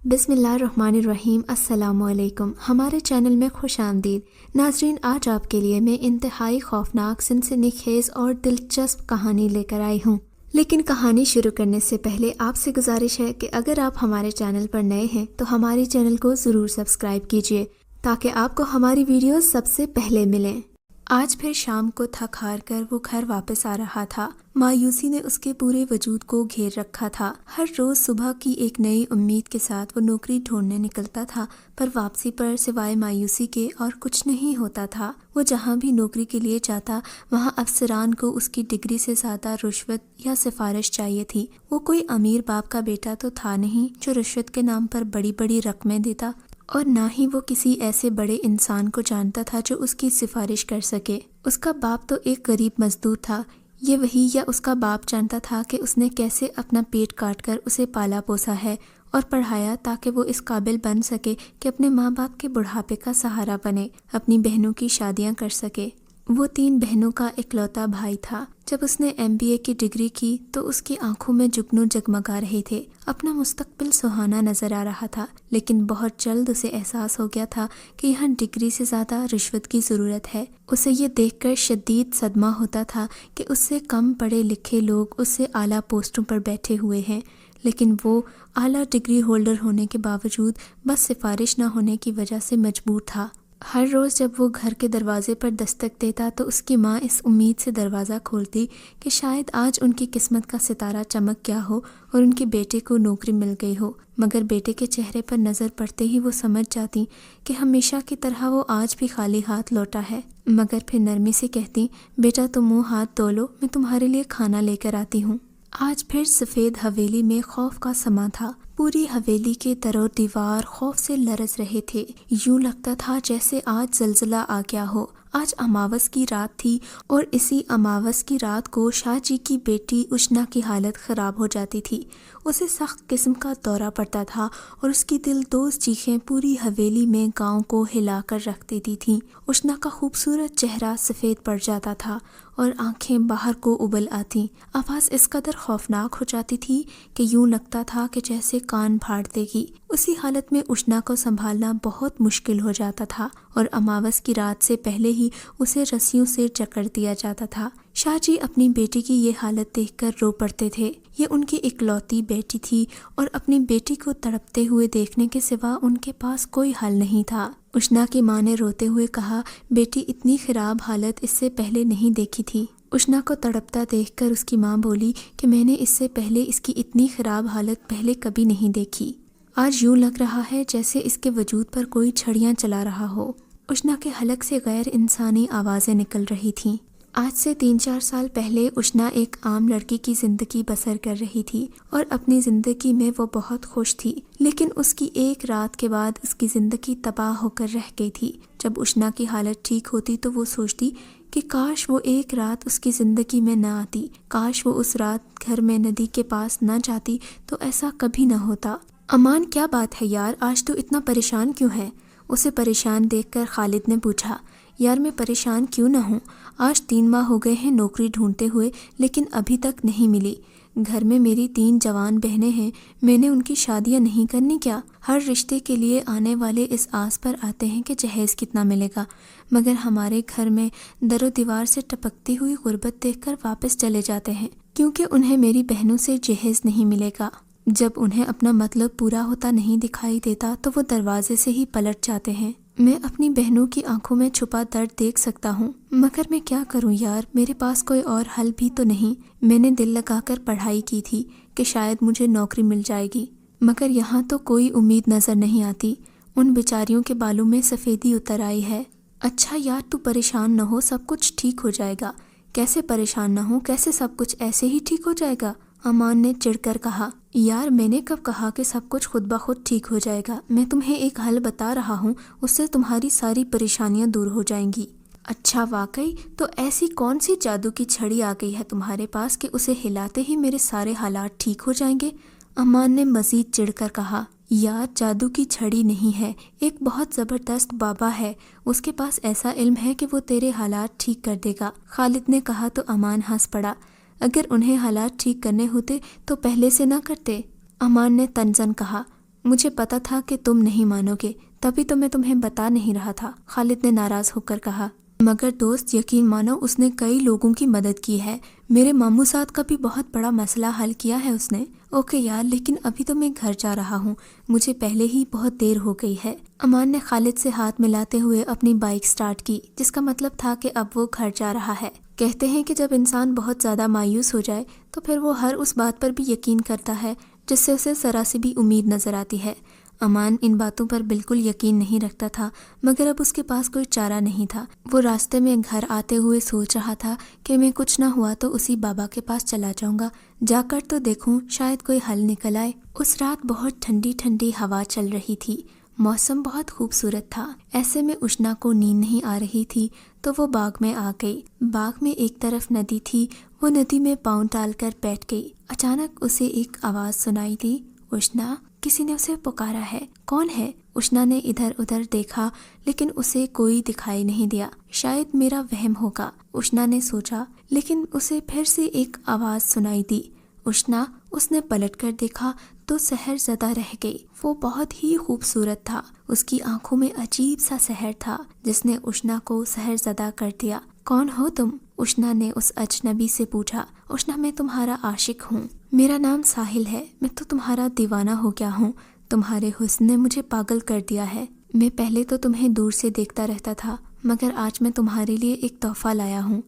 بسم اللہ الرحمن الرحیم۔ السلام علیکم، ہمارے چینل میں خوش آمدید ناظرین۔ آج آپ کے لیے میں انتہائی خوفناک، سنسنی خیز اور دلچسپ کہانی لے کر آئی ہوں، لیکن کہانی شروع کرنے سے پہلے آپ سے گزارش ہے کہ اگر آپ ہمارے چینل پر نئے ہیں تو ہمارے چینل کو ضرور سبسکرائب کیجیے تاکہ آپ کو ہماری ویڈیوز سب سے پہلے ملیں۔ آج پھر شام کو تھک ہار کر وہ گھر واپس آ رہا تھا۔ مایوسی نے اس کے پورے وجود کو گھیر رکھا تھا۔ ہر روز صبح کی ایک نئی امید کے ساتھ وہ نوکری ڈھونڈنے نکلتا تھا، پر واپسی پر سوائے مایوسی کے اور کچھ نہیں ہوتا تھا۔ وہ جہاں بھی نوکری کے لیے جاتا وہاں افسران کو اس کی ڈگری سے زیادہ رشوت یا سفارش چاہیے تھی۔ وہ کوئی امیر باپ کا بیٹا تو تھا نہیں جو رشوت کے نام پر بڑی بڑی رقمیں دیتا، اور نہ ہی وہ کسی ایسے بڑے انسان کو جانتا تھا جو اس کی سفارش کر سکے۔ اس کا باپ تو ایک غریب مزدور تھا۔ یہ وہی یا اس کا باپ جانتا تھا کہ اس نے کیسے اپنا پیٹ کاٹ کر اسے پالا پوسا ہے اور پڑھایا تاکہ وہ اس قابل بن سکے کہ اپنے ماں باپ کے بڑھاپے کا سہارا بنے، اپنی بہنوں کی شادیاں کر سکے۔ وہ 3 بہنوں کا اکلوتا بھائی تھا۔ جب اس نے MBA کی ڈگری کی تو اس کی آنکھوں میں جگنو جگمگا رہے تھے۔ اپنا مستقبل سہانا نظر آ رہا تھا، لیکن بہت جلد اسے احساس ہو گیا تھا کہ یہاں ڈگری سے زیادہ رشوت کی ضرورت ہے۔ اسے یہ دیکھ کر شدید صدمہ ہوتا تھا کہ اس سے کم پڑھے لکھے لوگ اس سے اعلیٰ پوسٹوں پر بیٹھے ہوئے ہیں، لیکن وہ اعلیٰ ڈگری ہولڈر ہونے کے باوجود بس سفارش نہ ہونے کی وجہ سے مجبور تھا۔ ہر روز جب وہ گھر کے دروازے پر دستک دیتا تو اس کی ماں اس امید سے دروازہ کھولتی کہ شاید آج ان کی قسمت کا ستارہ چمک گیا ہو اور ان کے بیٹے کو نوکری مل گئی ہو، مگر بیٹے کے چہرے پر نظر پڑتے ہی وہ سمجھ جاتی کہ ہمیشہ کی طرح وہ آج بھی خالی ہاتھ لوٹا ہے، مگر پھر نرمی سے کہتی، بیٹا تم منہ ہاتھ دھو لو، میں تمہارے لیے کھانا لے کر آتی ہوں۔ آج پھر سفید حویلی میں خوف کا سما تھا۔ پوری حویلی کے در و دیوار خوف سے لرز رہے تھے۔ یوں لگتا تھا جیسے آج زلزلہ آ گیا ہو۔ آج اماوس کی رات تھی اور اسی اماوس کی رات کو شاہ جی کی بیٹی اشنا کی حالت خراب ہو جاتی تھی۔ اسے سخت قسم کا دورہ پڑتا تھا اور اس کی دل دوز چیخیں پوری حویلی میں گاؤں کو ہلا کر رکھ دیتی تھیں۔ اشنا کا خوبصورت چہرہ سفید پڑ جاتا تھا اور آنکھیں باہر کو ابل آتی۔ آواز اس قدر خوفناک ہو جاتی تھی کہ یوں لگتا تھا کہ جیسے کان پھاڑ دے گی۔ اسی حالت میں اشنا کو سنبھالنا بہت مشکل ہو جاتا تھا اور اماوس کی رات سے پہلے ہی اسے رسیوں سے جکڑ دیا جاتا تھا۔ شاہ جی اپنی بیٹی کی یہ حالت دیکھ کر رو پڑتے تھے۔ یہ ان کی اکلوتی بیٹی تھی اور اپنی بیٹی کو تڑپتے ہوئے دیکھنے کے سوا ان کے پاس کوئی حل نہیں تھا۔ اشنا کی ماں نے روتے ہوئے کہا، بیٹی اتنی خراب حالت اس سے پہلے نہیں دیکھی تھی۔ اشنا کو تڑپتا دیکھ کر اس کی ماں بولی کہ میں نے اس سے پہلے اس کی اتنی خراب حالت پہلے کبھی نہیں دیکھی۔ آج یوں لگ رہا ہے جیسے اس کے وجود پر کوئی چھڑیاں چلا رہا ہو۔ اشنا کے حلق سے غیر انسانی آوازیں نکل رہی تھیں۔ آج سے 3-4 سال پہلے اشنا ایک عام لڑکی کی زندگی بسر کر رہی تھی اور اپنی زندگی میں وہ بہت خوش تھی، لیکن اس کی ایک رات کے بعد اس کی زندگی تباہ ہو کر رہ گئی تھی۔ جب اشنا کی حالت ٹھیک ہوتی تو وہ سوچتی کہ کاش وہ ایک رات اس کی زندگی میں نہ آتی، کاش وہ اس رات گھر میں ندی کے پاس نہ جاتی تو ایسا کبھی نہ ہوتا۔ امان کیا بات ہے یار، آج تو اتنا پریشان کیوں ہے؟ اسے پریشان دیکھ کر خالد نے پوچھا۔ یار میں پریشان کیوں نہ ہوں، آج 3 ماہ ہو گئے ہیں نوکری ڈھونڈتے ہوئے، لیکن ابھی تک نہیں ملی۔ گھر میں میری 3 جوان بہنیں ہیں، میں نے ان کی شادیاں نہیں کرنی کیا؟ ہر رشتے کے لیے آنے والے اس آس پر آتے ہیں کہ جہیز کتنا ملے گا، مگر ہمارے گھر میں در و دیوار سے ٹپکتی ہوئی غربت دیکھ کر واپس چلے جاتے ہیں، کیونکہ انہیں میری بہنوں سے جہیز نہیں ملے گا۔ جب انہیں اپنا مطلب پورا ہوتا نہیں دکھائی دیتا تو وہ دروازے سے ہی پلٹ جاتے ہیں۔ میں اپنی بہنوں کی آنکھوں میں چھپا درد دیکھ سکتا ہوں، مگر میں کیا کروں یار، میرے پاس کوئی اور حل بھی تو نہیں۔ میں نے دل لگا کر پڑھائی کی تھی کہ شاید مجھے نوکری مل جائے گی، مگر یہاں تو کوئی امید نظر نہیں آتی۔ ان بیچاریوں کے بالوں میں سفیدی اتر آئی ہے۔ اچھا یار تو پریشان نہ ہو، سب کچھ ٹھیک ہو جائے گا۔ کیسے پریشان نہ ہوں، کیسے سب کچھ ایسے ہی ٹھیک ہو جائے گا؟ امان نے چڑھ کر کہا۔ یار میں نے کب کہا کہ سب کچھ خود بخود ٹھیک ہو جائے گا؟ میں تمہیں ایک حل بتا رہا ہوں، اس سے تمہاری ساری پریشانیاں دور ہو جائیں گی۔ اچھا واقعی؟ تو ایسی کون سی جادو کی چھڑی آ گئی ہے تمہارے پاس کہ اسے ہلاتے ہی میرے سارے حالات ٹھیک ہو جائیں گے؟ امان نے مزید چڑھ کر کہا۔ یار جادو کی چھڑی نہیں ہے، ایک بہت زبردست بابا ہے، اس کے پاس ایسا علم ہے کہ وہ تیرے حالات ٹھیک کر دے گا۔ خالد نے کہا تو امان ہنس پڑا۔ اگر انہیں حالات ٹھیک کرنے ہوتے تو پہلے سے نہ کرتے؟ امان نے تنزن کہا۔ مجھے پتا تھا کہ تم نہیں مانو گے، تبھی تو میں تمہیں بتا نہیں رہا تھا، خالد نے ناراض ہو کر کہا۔ مگر دوست یقین مانو اس نے کئی لوگوں کی مدد کی ہے، میرے ماموں ساتھ کا بھی بہت بڑا مسئلہ حل کیا ہے اس نے۔ اوکے یار، لیکن ابھی تو میں گھر جا رہا ہوں، مجھے پہلے ہی بہت دیر ہو گئی ہے۔ امان نے خالد سے ہاتھ ملاتے ہوئے اپنی بائک سٹارٹ کی، جس کا مطلب تھا کہ اب وہ گھر جا رہا ہے۔ کہتے ہیں کہ جب انسان بہت زیادہ مایوس ہو جائے تو پھر وہ ہر اس بات پر بھی یقین کرتا ہے جس سے اسے ذرا سی بھی امید نظر آتی ہے۔ امان ان باتوں پر بالکل یقین نہیں رکھتا تھا، مگر اب اس کے پاس کوئی چارہ نہیں تھا۔ وہ راستے میں گھر آتے ہوئے سوچ رہا تھا کہ میں کچھ نہ ہوا تو اسی بابا کے پاس چلا جاؤں گا، جا کر تو دیکھوں شاید کوئی حل نکل آئے۔ اس رات بہت ٹھنڈی ٹھنڈی ہوا چل رہی تھی، موسم بہت خوبصورت تھا۔ ایسے میں اشنا کو نیند نہیں آ رہی تھی تو وہ باغ میں آ گئی۔ باغ میں ایک طرف ندی تھی، وہ ندی میں پاؤں ڈال کر بیٹھ گئی۔ اچانک اسے ایک آواز سنائی دی، اشنا، کسی نے اسے پکارا ہے۔ کون ہے؟ اشنا نے ادھر ادھر دیکھا لیکن اسے کوئی دکھائی نہیں دیا۔ شاید میرا وہم ہوگا، اشنا نے سوچا، لیکن اسے پھر سے ایک آواز سنائی دی، اشنا۔ اس نے پلٹ کر دیکھا تو سحر زدہ رہ گئی۔ وہ بہت ہی خوبصورت تھا، اس کی آنکھوں میں عجیب سا سحر تھا جس نے اشنا کو سحر زدہ کر دیا۔ کون ہو تم؟ اشنا نے اس اجنبی سے پوچھا۔ اشنا، میں تمہارا عاشق ہوں، میرا نام ساحل ہے، میں تو تمہارا دیوانہ ہو گیا ہوں، تمہارے حسن نے مجھے پاگل کر دیا ہے۔ میں پہلے تو تمہیں دور سے دیکھتا رہتا تھا، مگر آج میں تمہارے لیے ایک تحفہ لایا ہوں۔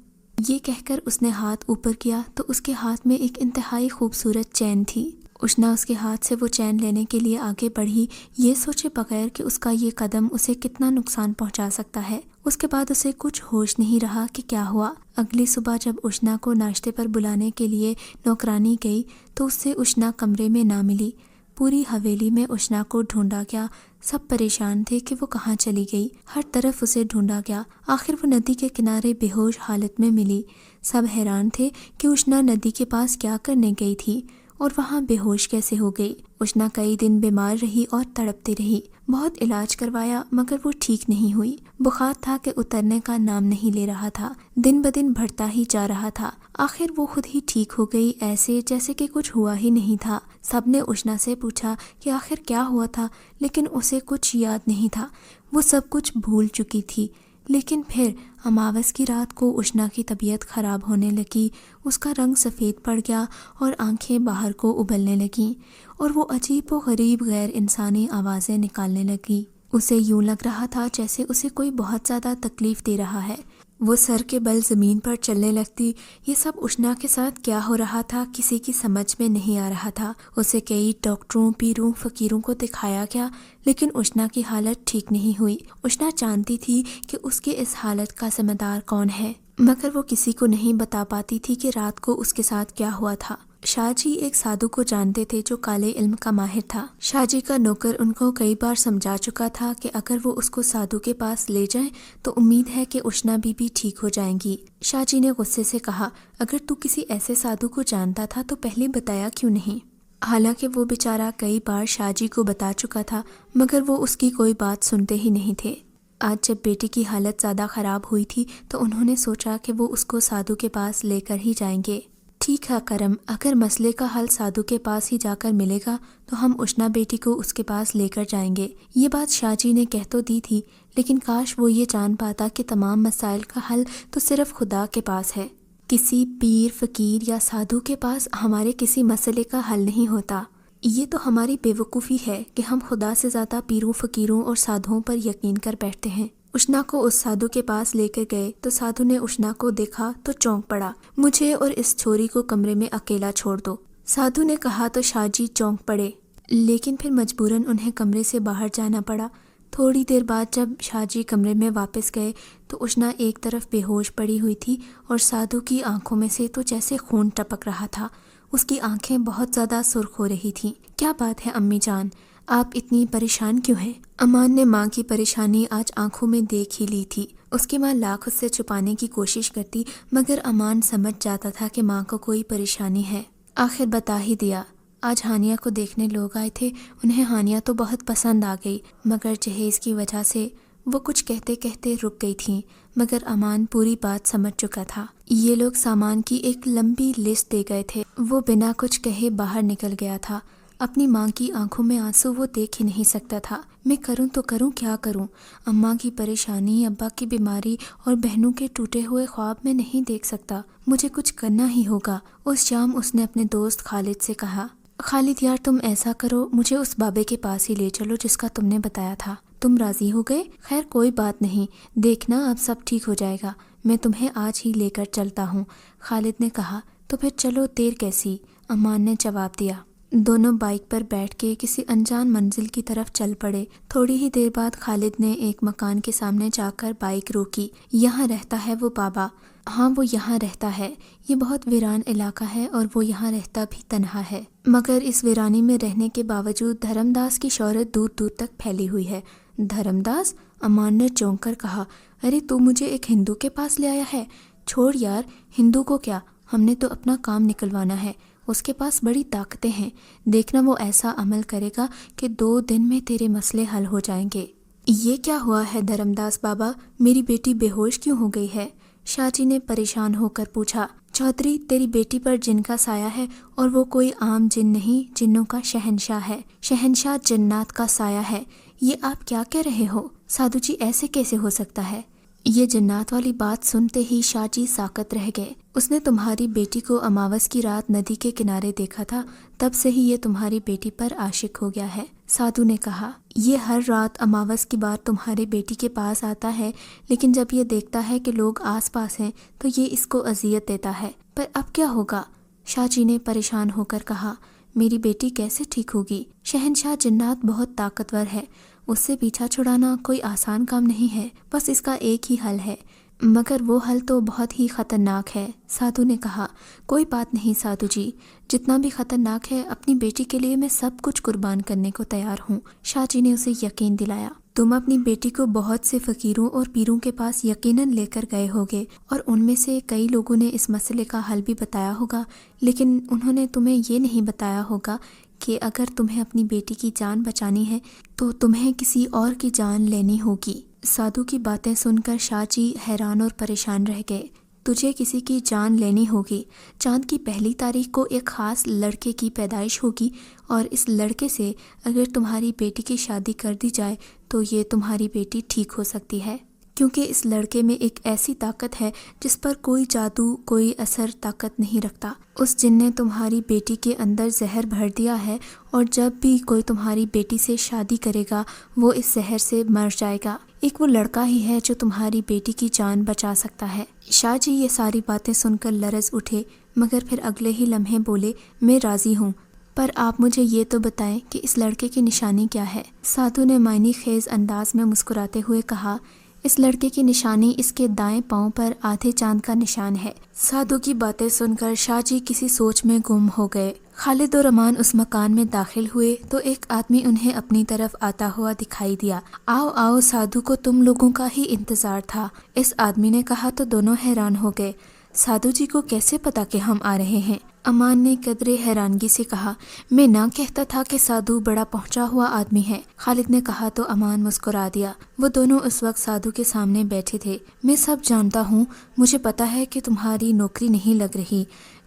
یہ کہہ کر اس نے ہاتھ اوپر کیا تو اس کے ہاتھ میں ایک انتہائی خوبصورت چین تھی۔ اشنا اس کے ہاتھ سے وہ چین لینے کے لیے آگے بڑھی، یہ سوچے بغیر کہ اس کا یہ قدم اسے کتنا نقصان پہنچا سکتا ہے۔ اس کے بعد اسے کچھ ہوش نہیں رہا کہ کیا ہوا۔ اگلی صبح جب اشنا کو ناشتے پر بلانے کے لیے نوکرانی گئی تو اس سے اشنا کمرے میں نہ ملی۔ پوری حویلی میں اشنا کو ڈھونڈا گیا، سب پریشان تھے کہ وہ کہاں چلی گئی، ہر طرف اسے ڈھونڈا گیا۔ آخر وہ ندی کے کنارے بے ہوش حالت میں ملی۔ سب حیران تھے کہ اشنا ندی کے پاس کیا کرنے گئی تھی اور وہاں بے ہوش کیسے ہو گئی۔ اشنا کئی دن بیمار رہی اور تڑپتی رہی، بہت علاج کروایا مگر وہ ٹھیک نہیں ہوئی۔ بخار تھا کہ اترنے کا نام نہیں لے رہا تھا، دن بدن بڑھتا ہی جا رہا تھا۔ آخر وہ خود ہی ٹھیک ہو گئی، ایسے جیسے کہ کچھ ہوا ہی نہیں تھا۔ سب نے اشنا سے پوچھا کہ آخر کیا ہوا تھا، لیکن اسے کچھ یاد نہیں تھا، وہ سب کچھ بھول چکی تھی۔ لیکن پھر اماوس کی رات کو اشنا کی طبیعت خراب ہونے لگی، اس کا رنگ سفید پڑ گیا اور آنکھیں باہر کو ابلنے لگیں اور وہ عجیب و غریب غیر انسانی آوازیں نکالنے لگی۔ اسے یوں لگ رہا تھا جیسے اسے کوئی بہت زیادہ تکلیف دے رہا ہے، وہ سر کے بل زمین پر چلنے لگتی۔ یہ سب اشنا کے ساتھ کیا ہو رہا تھا کسی کی سمجھ میں نہیں آ رہا تھا۔ اسے کئی ڈاکٹروں، پیروں، فقیروں کو دکھایا گیا لیکن اشنا کی حالت ٹھیک نہیں ہوئی۔ اشنا جانتی تھی کہ اس کے اس حالت کا ذمہ دار کون ہے، مگر وہ کسی کو نہیں بتا پاتی تھی کہ رات کو اس کے ساتھ کیا ہوا تھا۔ شاہ جی ایک سادھو کو جانتے تھے جو کالے علم کا ماہر تھا۔ شاہ جی کا نوکر ان کو کئی بار سمجھا چکا تھا کہ اگر وہ اس کو سادھو کے پاس لے جائیں تو امید ہے کہ اشنا بھی ٹھیک ہو جائیں گی۔ شاہ جی نے غصے سے کہا، اگر تو کسی ایسے سادھو کو جانتا تھا تو پہلے بتایا کیوں نہیں؟ حالانکہ وہ بیچارہ کئی بار شاہ جی کو بتا چکا تھا مگر وہ اس کی کوئی بات سنتے ہی نہیں تھے۔ آج جب بیٹی کی حالت زیادہ خراب ہوئی تھی تو انہوں نے سوچا کہ وہ اس کو سادھو کے پاس لے کر ہی جائیں گے۔ ٹھیک ہے کرم، اگر مسئلے کا حل سادھو کے پاس ہی جا کر ملے گا تو ہم اشنا بیٹی کو اس کے پاس لے کر جائیں گے۔ یہ بات شاہ جی نے کہہ تو دی تھی لیکن کاش وہ یہ جان پاتا کہ تمام مسائل کا حل تو صرف خدا کے پاس ہے، کسی پیر، فقیر یا سادھو کے پاس ہمارے کسی مسئلے کا حل نہیں ہوتا۔ یہ تو ہماری بے وقوفی ہے کہ ہم خدا سے زیادہ پیروں، فقیروں اور سادھوؤں پر یقین کر بیٹھتے ہیں۔ اشنا کو اس سادھو کے پاس لے کر گئے تو سادھو نے اشنا کو دیکھا تو چونک پڑا، مجھے اور اس چھوری کو کمرے میں اکیلا چھوڑ دو۔ سادھو نے کہا تو شاہ جی چونک پڑے، لیکن پھر مجبوراً انہیں کمرے سے باہر جانا پڑا۔ تھوڑی دیر بعد جب شاہ جی کمرے میں واپس گئے تو اشنا ایک طرف بے ہوش پڑی ہوئی تھی اور سادھو کی آنکھوں میں سے تو جیسے خون ٹپک رہا تھا، اس کی آنکھیں بہت زیادہ سرخ ہو رہی تھیں۔ کیا بات ہے امی جان، آپ اتنی پریشان کیوں ہیں؟ امان نے ماں کی پریشانی آج آنکھوں میں دیکھ ہی لی تھی۔ اس کی ماں لاکھ اس سے چھپانے کی کوشش کرتی مگر امان سمجھ جاتا تھا کہ ماں کو کوئی پریشانی ہے۔ آخر بتا ہی دیا، آج ہانیہ کو دیکھنے لوگ آئے تھے، انہیں ہانیہ تو بہت پسند آ گئی مگر جہیز کی وجہ سے وہ کچھ کہتے کہتے رک گئی تھیں، مگر امان پوری بات سمجھ چکا تھا۔ یہ لوگ سامان کی ایک لمبی لسٹ دے گئے تھے، وہ بنا کچھ کہے باہر نکل گیا تھا۔ اپنی ماں کی آنکھوں میں آنسو وہ دیکھ ہی نہیں سکتا تھا۔ میں کروں تو کروں کیا کروں؟ اماں کی پریشانی، ابا کی بیماری اور بہنوں کے ٹوٹے ہوئے خواب میں نہیں دیکھ سکتا۔ مجھے کچھ کرنا ہی ہوگا۔ اس شام اس نے اپنے دوست خالد سے کہا، خالد یار تم ایسا کرو، مجھے اس بابے کے پاس ہی لے چلو جس کا تم نے بتایا تھا۔ تم راضی ہو گئے؟ خیر کوئی بات نہیں، دیکھنا اب سب ٹھیک ہو جائے گا، میں تمہیں آج ہی لے کر چلتا ہوں۔ خالد نے کہا، تو پھر چلو، دیر کیسی؟ امان نے جواب دیا۔ دونوں بائک پر بیٹھ کے کسی انجان منزل کی طرف چل پڑے۔ تھوڑی ہی دیر بعد خالد نے ایک مکان کے سامنے جا کر بائک روکی۔ یہاں رہتا ہے وہ بابا؟ ہاں وہ یہاں رہتا ہے، یہ بہت ویران علاقہ ہے اور وہ یہاں رہتا بھی تنہا ہے، مگر اس ویرانی میں رہنے کے باوجود دھرم داس کی شہرت دور دور تک پھیلی ہوئی ہے۔ دھرم داس؟ امان نے چونک کر کہا، ارے تو مجھے ایک ہندو کے پاس لے آیا ہے؟ چھوڑ یار، ہندو کو کیا، ہم نے تو اپنا کام نکلوانا ہے۔ اس کے پاس بڑی طاقتیں ہیں، دیکھنا وہ ایسا عمل کرے گا کہ 2 دن میں تیرے مسئلے حل ہو جائیں گے۔ یہ کیا ہوا ہے دھرم داس بابا، میری بیٹی بے ہوش کیوں ہو گئی ہے؟ شاہ جی نے پریشان ہو کر پوچھا۔ چودھری تیری بیٹی پر جن کا سایہ ہے، اور وہ کوئی عام جن نہیں، جنوں کا شہنشاہ ہے، شہنشاہ جنات کا سایہ ہے۔ یہ آپ کیا کہہ رہے ہو سادھو جی، ایسے کیسے ہو سکتا ہے؟ یہ جنات والی بات سنتے ہی شاہ جی ساکت رہ گئے۔ اس نے تمہاری بیٹی کو اماوس کی رات ندی کے کنارے دیکھا تھا، تب سے ہی یہ تمہاری بیٹی پر عاشق ہو گیا ہے۔ سادھو نے کہا، یہ ہر رات اماوس کی بات تمہاری بیٹی کے پاس آتا ہے، لیکن جب یہ دیکھتا ہے کہ لوگ آس پاس ہیں تو یہ اس کو اذیت دیتا ہے۔ پر اب کیا ہوگا؟ شاہ جی نے پریشان ہو کر کہا، میری بیٹی کیسے ٹھیک ہوگی؟ شہنشاہ جنات بہت طاقتور ہے، اس سے پیچھا چھڑانا کوئی آسان کام نہیں ہے، بس اس کا ایک ہی حل ہے، مگر وہ حل تو بہت ہی خطرناک ہے۔ سادھو نے کہا، کوئی بات نہیں سادھو جی، جتنا بھی خطرناک ہے اپنی بیٹی کے لیے میں سب کچھ قربان کرنے کو تیار ہوں۔ شاہ جی نے اسے یقین دلایا، تم اپنی بیٹی کو بہت سے فقیروں اور پیروں کے پاس یقیناً لے کر گئے ہوگے، اور ان میں سے کئی لوگوں نے اس مسئلے کا حل بھی بتایا ہوگا، لیکن انہوں نے تمہیں یہ نہیں بتایا ہوگا کہ اگر تمہیں اپنی بیٹی کی جان بچانی ہے تو تمہیں کسی اور کی جان لینی ہوگی۔ سادھو کی باتیں سن کر شاہ جی حیران اور پریشان رہ گئے۔ تجھے کسی کی جان لینی ہوگی؟ چاند کی پہلی تاریخ کو ایک خاص لڑکے کی پیدائش ہوگی، اور اس لڑکے سے اگر تمہاری بیٹی کی شادی کر دی جائے تو یہ تمہاری بیٹی ٹھیک ہو سکتی ہے، کیونکہ اس لڑکے میں ایک ایسی طاقت ہے جس پر کوئی جادو، کوئی اثر طاقت نہیں رکھتا۔ اس جن نے تمہاری بیٹی کے اندر زہر بھر دیا ہے، اور جب بھی کوئی تمہاری بیٹی سے شادی کرے گا وہ اس زہر سے مر جائے گا۔ ایک وہ لڑکا ہی ہے جو تمہاری بیٹی کی جان بچا سکتا ہے۔ شاہ جی یہ ساری باتیں سن کر لرز اٹھے، مگر پھر اگلے ہی لمحے بولے، میں راضی ہوں، پر آپ مجھے یہ تو بتائیں کہ اس لڑکے کی نشانی کیا ہے؟ سادھو نے معنی خیز انداز میں مسکراتے ہوئے کہا، اس لڑکے کی نشانی اس کے دائیں پاؤں پر آدھے چاند کا نشان ہے۔ سادھو کی باتیں سن کر شاہ جی کسی سوچ میں گم ہو گئے۔ خالد اور امان اس مکان میں داخل ہوئے تو ایک آدمی انہیں اپنی طرف آتا ہوا دکھائی دیا۔ آؤ آؤ، سادھو کو تم لوگوں کا ہی انتظار تھا، اس آدمی نے کہا تو دونوں حیران ہو گئے۔ سادھو جی کو کیسے پتا کہ ہم آ رہے ہیں؟ امان نے قدرے حیرانگی سے کہا، میں نہ کہتا تھا کہ سادھو بڑا پہنچا ہوا آدمی ہے؟ خالد نے کہا تو امان مسکرا دیا۔ وہ دونوں اس وقت سادھو کے سامنے بیٹھے تھے۔ میں سب جانتا ہوں، مجھے پتا ہے کہ تمہاری نوکری نہیں لگ رہی،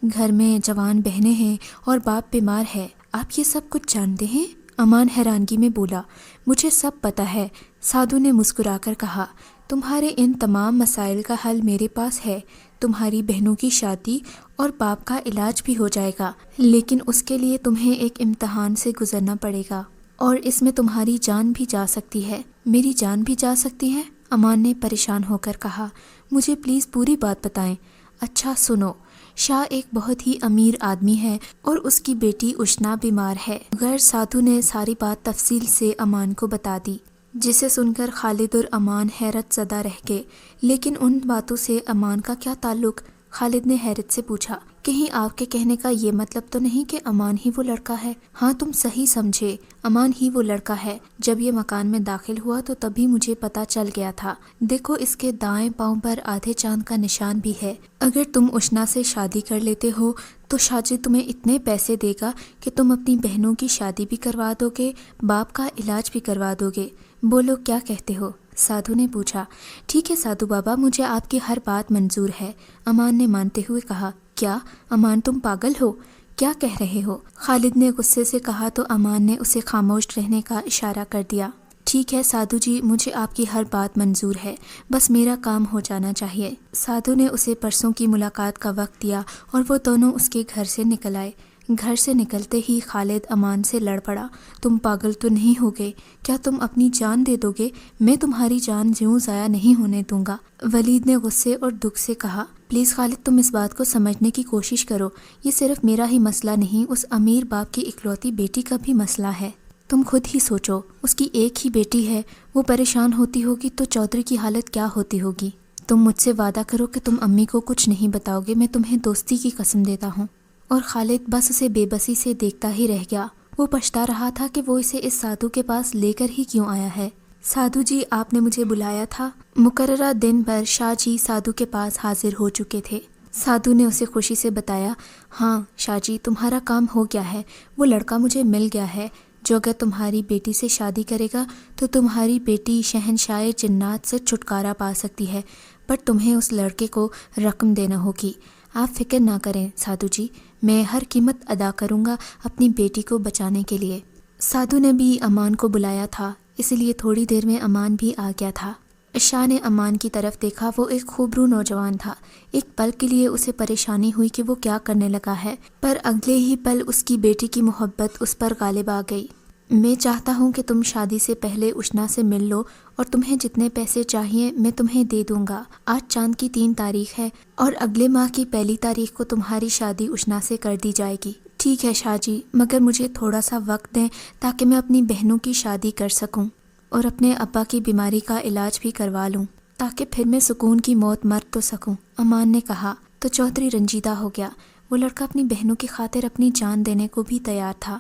گھر میں جوان بہنیں ہیں اور باپ بیمار ہے، آپ یہ سب کچھ جانتے ہیں؟ امان حیرانگی میں بولا، مجھے سب پتا ہے۔ سادھو نے مسکرا کر کہا، تمہارے ان تمام مسائل کا حل میرے پاس ہے، تمہاری بہنوں کی شادی اور باپ کا علاج بھی ہو جائے گا، لیکن اس کے لیے تمہیں ایک امتحان سے گزرنا پڑے گا، اور اس میں تمہاری جان بھی جا سکتی ہے۔ میری جان بھی جا سکتی ہے؟ امان نے پریشان ہو کر کہا، مجھے پلیز پوری بات بتائیں۔ اچھا سنو، شاہ ایک بہت ہی امیر آدمی ہے اور اس کی بیٹی اشنا بیمار ہے۔ غیر سادھو نے ساری بات تفصیل سے امان کو بتا دی، جسے سن کر خالد اور امان حیرت زدہ رہ گئے۔ لیکن ان باتوں سے امان کا کیا تعلق؟ خالد نے حیرت سے پوچھا، کہیں آپ کے کہنے کا یہ مطلب تو نہیں کہ امان ہی وہ لڑکا ہے؟ ہاں تم صحیح سمجھے، امان ہی وہ لڑکا ہے۔ جب یہ مکان میں داخل ہوا تو تبھی مجھے پتا چل گیا تھا۔ دیکھو اس کے دائیں پاؤں پر آدھے چاند کا نشان بھی ہے۔ اگر تم اشنا سے شادی کر لیتے ہو تو شاہ جی تمہیں اتنے پیسے دے گا کہ تم اپنی بہنوں کی شادی بھی کروا دو گے، باپ کا علاج بھی کروا دو گے۔ بولو کیا کہتے ہو؟ سادھو نے پوچھا۔ ٹھیک ہے سادھو بابا، مجھے آپ کی ہر بات منظور ہے، امان نے مانتے ہوئے کہا۔ کیا امان تم پاگل ہو؟ کیا کہہ رہے ہو؟ خالد نے غصے سے کہا تو امان نے اسے خاموش رہنے کا اشارہ کر دیا۔ ٹھیک ہے سادھو جی، مجھے آپ کی ہر بات منظور ہے، بس میرا کام ہو جانا چاہیے۔ سادھو نے اسے پرسوں کی ملاقات کا وقت دیا اور وہ دونوں اس کے گھر سے نکل آئے۔ گھر سے نکلتے ہی خالد امان سے لڑ پڑا۔ تم پاگل تو نہیں ہو گئے؟ کیا تم اپنی جان دے دو گے؟ میں تمہاری جان یوں ضائع نہیں ہونے دوں گا۔ ولید نے غصے اور دکھ سے کہا، پلیز خالد تم اس بات کو سمجھنے کی کوشش کرو، یہ صرف میرا ہی مسئلہ نہیں، اس امیر باپ کی اکلوتی بیٹی کا بھی مسئلہ ہے۔ تم خود ہی سوچو، اس کی ایک ہی بیٹی ہے، وہ پریشان ہوتی ہوگی تو چودھری کی حالت کیا ہوتی ہوگی۔ تم مجھ سے وعدہ کرو کہ تم امی کو کچھ نہیں بتاؤ گے، میں تمہیں دوستی کی قسم دیتا ہوں۔ اور خالد بس اسے بے بسی سے دیکھتا ہی رہ گیا۔ وہ پچھتا رہا تھا کہ وہ اسے اس سادھو کے پاس لے کر ہی کیوں آیا ہے۔ سادھو جی، آپ نے مجھے بلایا تھا؟ مقررہ دن پر شاہ جی سادھو کے پاس حاضر ہو چکے تھے۔ سادھو نے اسے خوشی سے بتایا، ہاں شاہ جی، تمہارا کام ہو گیا ہے، وہ لڑکا مجھے مل گیا ہے جو اگر تمہاری بیٹی سے شادی کرے گا تو تمہاری بیٹی شہنشاہ جنات سے چھٹکارا پا سکتی ہے، پر تمہیں اس لڑکے کو رقم دینا ہوگی۔ آپ فکر نہ کریں سادھو جی، میں ہر قیمت ادا کروں گا اپنی بیٹی کو بچانے کے لیے۔ سادھو نے بھی امان کو بلایا تھا، اسی لیے تھوڑی دیر میں امان بھی آ گیا تھا۔ شاہ نے امان کی طرف دیکھا، وہ ایک خوبرو نوجوان تھا۔ ایک پل کے لیے اسے پریشانی ہوئی کہ وہ کیا کرنے لگا ہے، پر اگلے ہی پل اس کی بیٹی کی محبت اس پر غالب آ گئی۔ میں چاہتا ہوں کہ تم شادی سے پہلے اشنا سے مل لو اور تمہیں جتنے پیسے چاہیے میں تمہیں دے دوں گا۔ آج چاند کی 3 تاریخ ہے اور اگلے ماہ کی 1 تاریخ کو تمہاری شادی اشنا سے کر دی جائے گی۔ ٹھیک ہے شاہ جی، مگر مجھے تھوڑا سا وقت دیں تاکہ میں اپنی بہنوں کی شادی کر سکوں اور اپنے ابا کی بیماری کا علاج بھی کروا لوں، تاکہ پھر میں سکون کی موت مر تو سکوں، امان نے کہا۔ تو چودھری رنجیدہ ہو گیا۔ وہ لڑکا اپنی بہنوں کی خاطر اپنی جان دینے کو بھی تیار تھا۔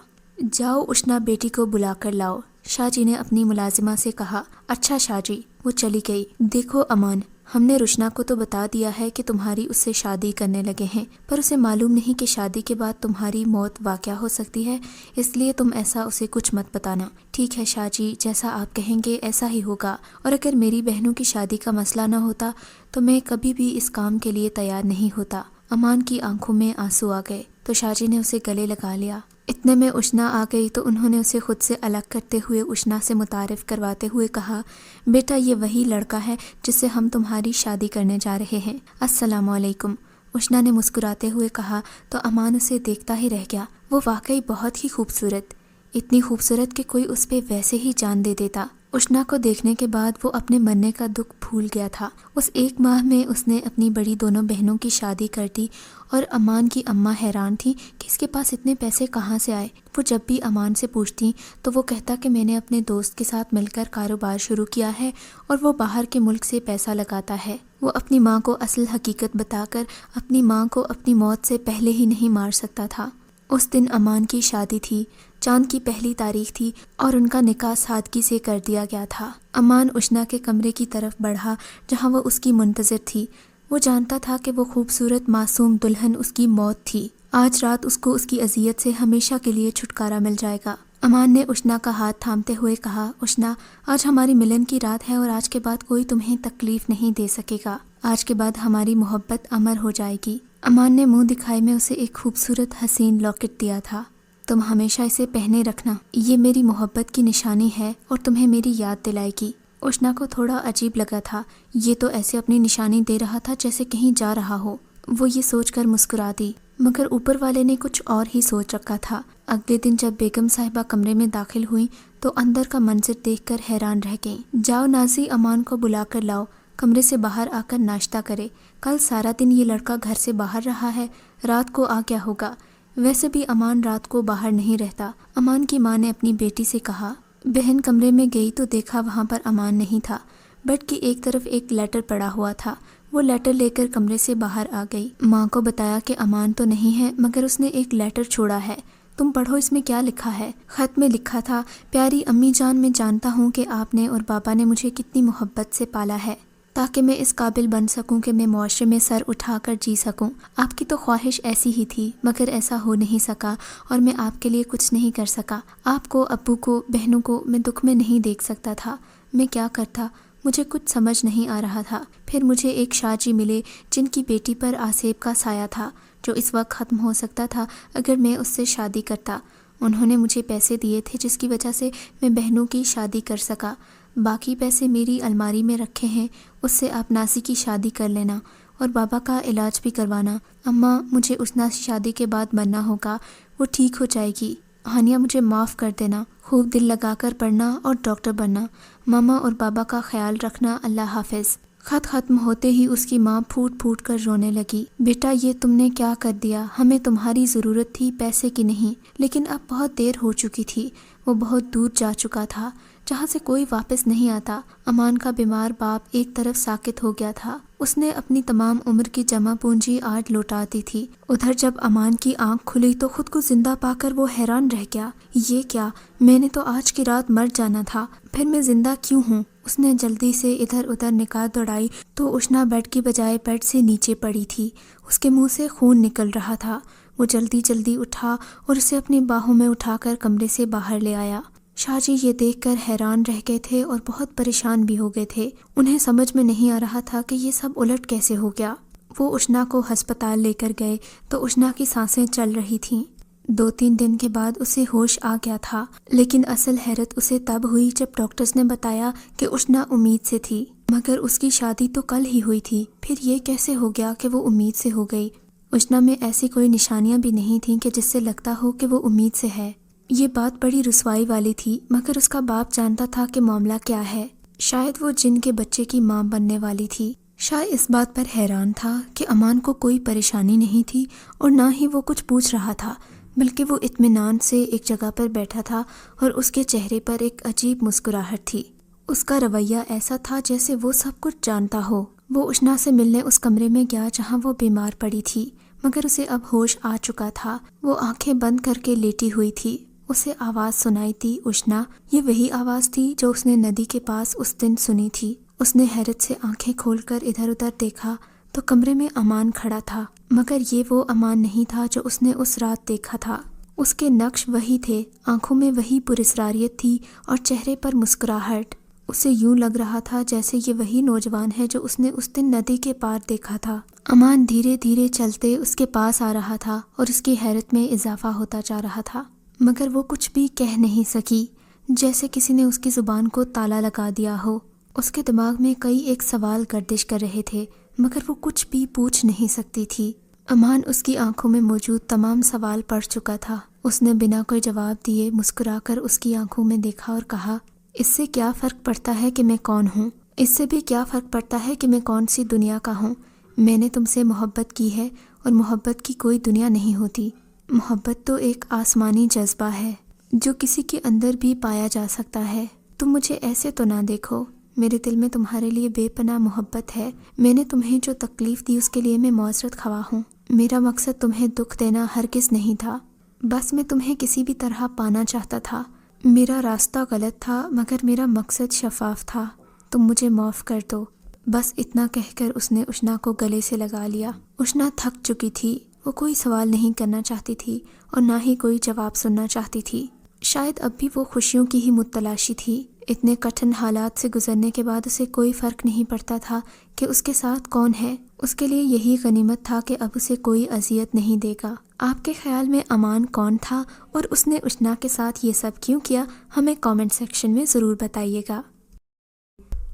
جاؤ اشنا بیٹی کو بلا کر لاؤ، شاہ جی نے اپنی ملازمہ سے کہا۔ اچھا شاہ جی۔ وہ چلی گئی۔ دیکھو امان، ہم نے رشنا کو تو بتا دیا ہے کہ تمہاری اس سے شادی کرنے لگے ہیں، پر اسے معلوم نہیں کہ شادی کے بعد تمہاری موت واقع ہو سکتی ہے، اس لیے تم ایسا اسے کچھ مت بتانا۔ ٹھیک ہے شاہ جی، جیسا آپ کہیں گے ایسا ہی ہوگا، اور اگر میری بہنوں کی شادی کا مسئلہ نہ ہوتا تو میں کبھی بھی اس کام کے لیے تیار نہیں ہوتا۔ امان کی آنکھوں میں آنسو آ گئے تو شاہ جی نے اسے گلے لگا لیا۔ اتنے میں اشنا آ گئی تو انہوں نے اسے خود سے الگ کرتے ہوئے اشنا سے متعارف کرواتے ہوئے کہا، بیٹا یہ وہی لڑکا ہے جس سے ہم تمہاری شادی کرنے جا رہے ہیں۔ السلام علیکم، اشنا نے مسکراتے ہوئے کہا تو امان اسے دیکھتا ہی رہ گیا۔ وہ واقعی بہت ہی خوبصورت، اتنی خوبصورت کہ کوئی اس پہ ویسے ہی جان دے دیتا۔ اشنا کو دیکھنے کے بعد وہ اپنے مرنے کا دکھ بھول گیا تھا۔ اس 1 ماہ میں اس نے اپنی بڑی دونوں بہنوں کی شادی کر دی، اور امان کی اماں حیران تھی کہ اس کے پاس اتنے پیسے کہاں سے آئے۔ وہ جب بھی امان سے پوچھتی تو وہ کہتا کہ میں نے اپنے دوست کے ساتھ مل کر کاروبار شروع کیا ہے اور وہ باہر کے ملک سے پیسہ لگاتا ہے۔ وہ اپنی ماں کو اصل حقیقت بتا کر اپنی ماں کو اپنی موت سے پہلے ہی نہیں مار سکتا تھا۔ اس دن امان کی شادی تھی، چاند کی 1 تاریخ تھی اور ان کا نکاح سادگی سے کر دیا گیا تھا۔ امان اشنا کے کمرے کی طرف بڑھا جہاں وہ اس کی منتظر تھی۔ وہ جانتا تھا کہ وہ خوبصورت معصوم دلہن اس کی موت تھی۔ آج رات اس کو اس کی اذیت سے ہمیشہ کے لیے چھٹکارا مل جائے گا۔ امان نے اشنا کا ہاتھ تھامتے ہوئے کہا، اشنا آج ہماری ملن کی رات ہے اور آج کے بعد کوئی تمہیں تکلیف نہیں دے سکے گا۔ آج کے بعد ہماری محبت امر ہو جائے گی۔ امان نے منہ دکھائے میں اسے ایک خوبصورت حسین لاکٹ دیا تھا۔ تم ہمیشہ اسے پہنے رکھنا، یہ میری محبت کی نشانی ہے اور تمہیں میری یاد دلائے گی۔ اشنا کو تھوڑا عجیب لگا تھا، یہ تو ایسے اپنی نشانی دے رہا تھا جیسے کہیں جا رہا ہو۔ وہ یہ سوچ کر مسکرا دی، مگر اوپر والے نے کچھ اور ہی سوچ رکھا تھا۔ اگلے دن جب بیگم صاحبہ کمرے میں داخل ہوئی تو اندر کا منظر دیکھ کر حیران رہ گئیں۔ جاؤ نازی، امان کو بلا کر لاؤ، کمرے سے باہر آ کر ناشتہ کرے۔ کل سارا دن یہ لڑکا گھر سے باہر رہا ہے، رات کو آ گیا ہوگا۔ ویسے بھی امان رات کو باہر نہیں رہتا۔ امان کی ماں نے اپنی بیٹی سے کہا۔ بہن کمرے میں گئی تو دیکھا وہاں پر امان نہیں تھا، بیڈ کی ایک طرف ایک لیٹر پڑا ہوا تھا۔ وہ لیٹر لے کر کمرے سے باہر آ گئی۔ ماں کو بتایا کہ امان تو نہیں ہے، مگر اس نے ایک لیٹر چھوڑا ہے، تم پڑھو اس میں کیا لکھا ہے۔ خط میں لکھا تھا، پیاری امی جان، میں جانتا ہوں کہ آپ نے اور بابا نے مجھے کتنی محبت سے پالا ہے تاکہ میں اس قابل بن سکوں کہ میں معاشرے میں سر اٹھا کر جی سکوں۔ آپ کی تو خواہش ایسی ہی تھی، مگر ایسا ہو نہیں سکا اور میں آپ کے لیے کچھ نہیں کر سکا۔ آپ کو، ابو کو، بہنوں کو میں دکھ میں نہیں دیکھ سکتا تھا۔ میں کیا کرتا، مجھے کچھ سمجھ نہیں آ رہا تھا۔ پھر مجھے ایک شاہ جی ملے جن کی بیٹی پر آصیب کا سایہ تھا، جو اس وقت ختم ہو سکتا تھا اگر میں اس سے شادی کرتا۔ انہوں نے مجھے پیسے دیے تھے جس کی وجہ سے میں بہنوں کی شادی کر سکا۔ باقی پیسے میری الماری میں رکھے ہیں، اس سے آپ ناسی کی شادی کر لینا اور بابا کا علاج بھی کروانا۔ اماں، مجھے اس ناسی شادی کے بعد مرنا ہوگا، وہ ٹھیک ہو جائے گی۔ ہانیہ، مجھے معاف کر دینا، خوب دل لگا کر پڑھنا اور ڈاکٹر بننا۔ ماما اور بابا کا خیال رکھنا، اللہ حافظ۔ خط ختم ہوتے ہی اس کی ماں پھوٹ پھوٹ کر رونے لگی۔ بیٹا، یہ تم نے کیا کر دیا؟ ہمیں تمہاری ضرورت تھی، پیسے کی نہیں، لیکن اب بہت دیر ہو چکی تھی۔ وہ بہت دور جا چکا تھا جہاں سے کوئی واپس نہیں آتا۔ امان کا بیمار باپ ایک طرف ساکت ہو گیا تھا، اس نے اپنی تمام عمر کی جمع پونجی آج لوٹا دی تھی۔ ادھر جب امان کی آنکھ کھلی تو خود کو زندہ پا کر وہ حیران رہ گیا۔ یہ کیا؟ میں نے تو آج کی رات مر جانا تھا، پھر میں زندہ کیوں ہوں؟ اس نے جلدی سے ادھر ادھر نگاہ دوڑائی تو اشنا بیڈ کی بجائے بیڈ سے نیچے پڑی تھی، اس کے منہ سے خون نکل رہا تھا۔ وہ جلدی جلدی اٹھا اور اسے اپنی باہوں میں اٹھا کر کمرے سے باہر لے آیا۔ شاہ جی یہ دیکھ کر حیران رہ گئے تھے اور بہت پریشان بھی ہو گئے تھے۔ انہیں سمجھ میں نہیں آ رہا تھا کہ یہ سب الٹ کیسے ہو گیا۔ وہ اشنا کو ہسپتال لے کر گئے تو اشنا کی سانسیں چل رہی تھیں۔ 2-3 دن کے بعد اسے ہوش آ گیا تھا، لیکن اصل حیرت اسے تب ہوئی جب ڈاکٹرز نے بتایا کہ اشنا امید سے تھی، مگر اس کی شادی تو کل ہی ہوئی تھی۔ پھر یہ کیسے ہو گیا کہ وہ امید سے ہو گئی؟ اشنا میں ایسی کوئی نشانیاں بھی نہیں تھیں کہ جس سے لگتا ہو کہ وہ امید سے ہے۔ یہ بات بڑی رسوائی والی تھی، مگر اس کا باپ جانتا تھا کہ معاملہ کیا ہے۔ شاید وہ جن کے بچے کی ماں بننے والی تھی۔ شاہ اس بات پر حیران تھا کہ امان کو کوئی پریشانی نہیں تھی اور نہ ہی وہ کچھ پوچھ رہا تھا، بلکہ وہ اطمینان سے ایک جگہ پر بیٹھا تھا اور اس کے چہرے پر ایک عجیب مسکراہٹ تھی۔ اس کا رویہ ایسا تھا جیسے وہ سب کچھ جانتا ہو۔ وہ اشنا سے ملنے اس کمرے میں گیا جہاں وہ بیمار پڑی تھی، مگر اسے اب ہوش آ چکا تھا۔ وہ آنکھیں بند کر کے لیٹی ہوئی تھی۔ اسے آواز سنائی تھی، اشنا۔ یہ وہی آواز تھی جو اس نے ندی کے پاس اس دن سنی تھی۔ اس نے حیرت سے آنکھیں کھول کر ادھر ادھر دیکھا تو کمرے میں امان کھڑا تھا، مگر یہ وہ امان نہیں تھا جو اس نے اس رات دیکھا تھا۔ اس کے نقش وہی تھے، آنکھوں میں وہی پراسراریت تھی اور چہرے پر مسکراہٹ۔ اسے یوں لگ رہا تھا جیسے یہ وہی نوجوان ہے جو اس نے اس دن ندی کے پار دیکھا تھا۔ امان دھیرے دھیرے چلتے اس کے پاس آ رہا تھا اور اس کی حیرت میں اضافہ ہوتا جا رہا تھا، مگر وہ کچھ بھی کہہ نہیں سکی، جیسے کسی نے اس کی زبان کو تالا لگا دیا ہو۔ اس کے دماغ میں کئی ایک سوال گردش کر رہے تھے، مگر وہ کچھ بھی پوچھ نہیں سکتی تھی۔ امان اس کی آنکھوں میں موجود تمام سوال پڑھ چکا تھا۔ اس نے بنا کوئی جواب دیے مسکرا کر اس کی آنکھوں میں دیکھا اور کہا، اس سے کیا فرق پڑتا ہے کہ میں کون ہوں؟ اس سے بھی کیا فرق پڑتا ہے کہ میں کون سی دنیا کا ہوں؟ میں نے تم سے محبت کی ہے اور محبت کی کوئی دنیا نہیں ہوتی۔ محبت تو ایک آسمانی جذبہ ہے جو کسی کے اندر بھی پایا جا سکتا ہے۔ تم مجھے ایسے تو نہ دیکھو، میرے دل میں تمہارے لیے بے پناہ محبت ہے۔ میں نے تمہیں جو تکلیف دی اس کے لیے میں معذرت خواہ ہوں۔ میرا مقصد تمہیں دکھ دینا ہرگز نہیں تھا، بس میں تمہیں کسی بھی طرح پانا چاہتا تھا۔ میرا راستہ غلط تھا مگر میرا مقصد شفاف تھا۔ تم مجھے معاف کر دو۔ بس اتنا کہہ کر اس نے اشنا کو گلے سے لگا لیا۔ اشنا تھک چکی تھی، وہ کوئی سوال نہیں کرنا چاہتی تھی اور نہ ہی کوئی جواب سننا چاہتی تھی۔ شاید اب بھی وہ خوشیوں کی ہی متلاشی تھی۔ اتنے کٹھن حالات سے گزرنے کے بعد اسے کوئی فرق نہیں پڑتا تھا کہ اس کے ساتھ کون ہے۔ اس کے لیے یہی غنیمت تھا کہ اب اسے کوئی اذیت نہیں دے گا۔ آپ کے خیال میں امان کون تھا اور اس نے اشنا کے ساتھ یہ سب کیوں کیا؟ ہمیں کامنٹ سیکشن میں ضرور بتائیے گا۔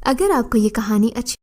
اگر آپ کو یہ کہانی اچھی